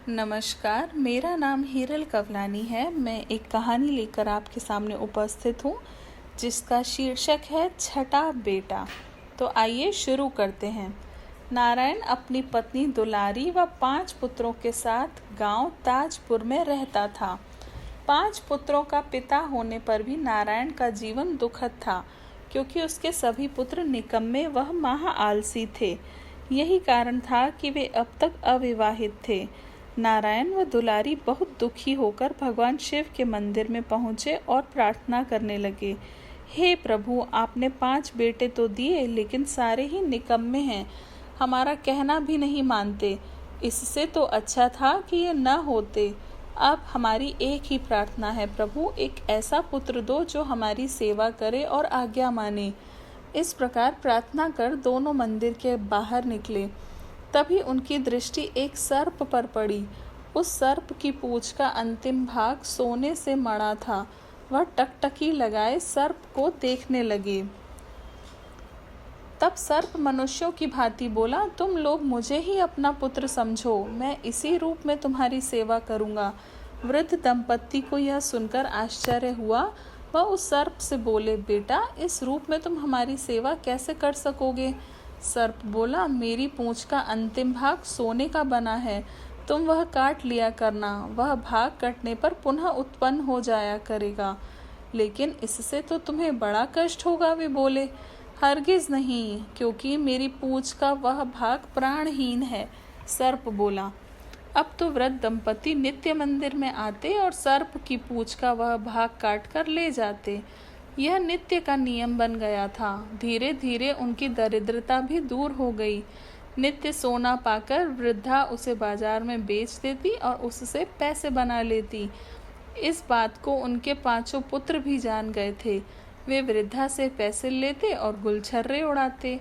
नमस्कार, मेरा नाम हीरल कवलानी है। मैं एक कहानी लेकर आपके सामने उपस्थित हूँ जिसका शीर्षक है छठा बेटा। तो आइए शुरू करते हैं। नारायण अपनी पत्नी दुलारी व 5 पुत्रों के साथ गांव ताजपुर में रहता था। 5 पुत्रों का पिता होने पर भी नारायण का जीवन दुखद था, क्योंकि उसके सभी पुत्र निकम्मे व महा आलसी थे। यही कारण था कि वे अब तक अविवाहित थे। नारायण व दुलारी बहुत दुखी होकर भगवान शिव के मंदिर में पहुँचे और प्रार्थना करने लगे। हे प्रभु, आपने 5 बेटे तो दिए, लेकिन सारे ही निकम्मे हैं, हमारा कहना भी नहीं मानते। इससे तो अच्छा था कि ये न होते। अब हमारी एक ही प्रार्थना है प्रभु, एक ऐसा पुत्र दो जो हमारी सेवा करे और आज्ञा माने। इस प्रकार प्रार्थना कर दोनों मंदिर के बाहर निकले। तभी उनकी दृष्टि एक सर्प पर पड़ी। उस सर्प की पूंछ का अंतिम भाग सोने से मढ़ा था। वह टकटकी लगाए सर्प को देखने लगे। तब सर्प मनुष्यों की भांति बोला, तुम लोग मुझे ही अपना पुत्र समझो, मैं इसी रूप में तुम्हारी सेवा करूँगा। वृद्ध दंपत्ति को यह सुनकर आश्चर्य हुआ। वह उस सर्प से बोले, बेटा, इस रूप में तुम हमारी सेवा कैसे कर सकोगे? सर्प बोला, मेरी पूंछ का अंतिम भाग सोने का बना है, तुम वह काट लिया करना। वह भाग कटने पर पुनः उत्पन्न हो जाया करेगा, लेकिन इससे तो तुम्हें बड़ा कष्ट होगा। वे बोले, हरगिज नहीं, क्योंकि मेरी पूंछ का वह भाग प्राणहीन है। सर्प बोला, अब तो वृद्ध दंपति नित्य मंदिर में आते और सर्प की पूंछ का वह भाग काट कर ले जाते। यह नित्य का नियम बन गया था। धीरे धीरे उनकी दरिद्रता भी दूर हो गई। नित्य सोना पाकर वृद्धा उसे बाजार में बेच देती और उससे पैसे बना लेती। इस बात को उनके 5 पुत्र भी जान गए थे। वे वृद्धा से पैसे लेते और गुलछर्रे उड़ाते।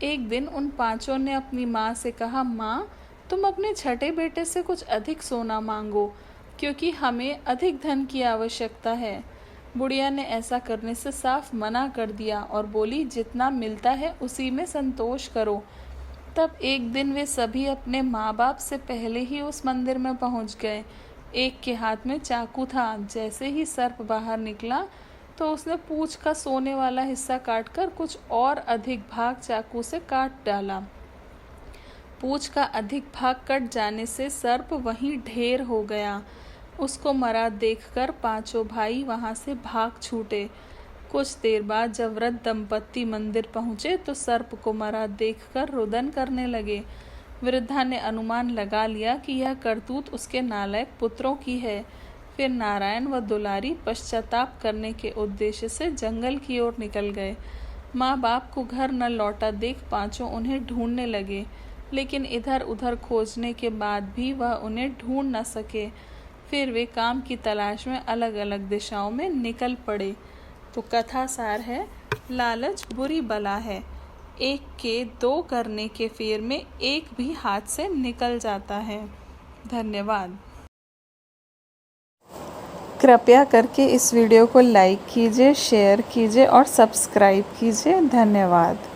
एक दिन उन 5 ने अपनी माँ से कहा, माँ, तुम अपने छठे बेटे से कुछ अधिक सोना मांगो, क्योंकि हमें अधिक धन की आवश्यकता है। बुढ़िया ने ऐसा करने से साफ मना कर दिया और बोली, जितना मिलता है उसी में संतोष करो। तब एक दिन वे सभी अपने माँ बाप से पहले ही उस मंदिर में पहुँच गए। एक के हाथ में चाकू था। जैसे ही सर्प बाहर निकला तो उसने पूंछ का सोने वाला हिस्सा काटकर कुछ और अधिक भाग चाकू से काट डाला। पूंछ का अधिक भाग कट जाने से सर्प वहीं ढेर हो गया। उसको मरा देखकर 5 भाई वहां से भाग छूटे। कुछ देर बाद जब वृद्ध दंपत्ति मंदिर पहुंचे तो सर्प को मरा देखकर रुदन करने लगे। वृद्धा ने अनुमान लगा लिया कि यह करतूत उसके नालायक पुत्रों की है। फिर नारायण व दुलारी पश्चाताप करने के उद्देश्य से जंगल की ओर निकल गए। माँ बाप को घर न लौटा देख 5 उन्हें ढूंढने लगे, लेकिन इधर उधर खोजने के बाद भी वह उन्हें ढूंढ न सके। फिर वे काम की तलाश में अलग अलग दिशाओं में निकल पड़े। तो कथा सार है, लालच बुरी बला है, एक के 2 करने के फेर में एक भी हाथ से निकल जाता है। धन्यवाद। कृपया करके इस वीडियो को लाइक कीजिए, शेयर कीजिए और सब्सक्राइब कीजिए। धन्यवाद।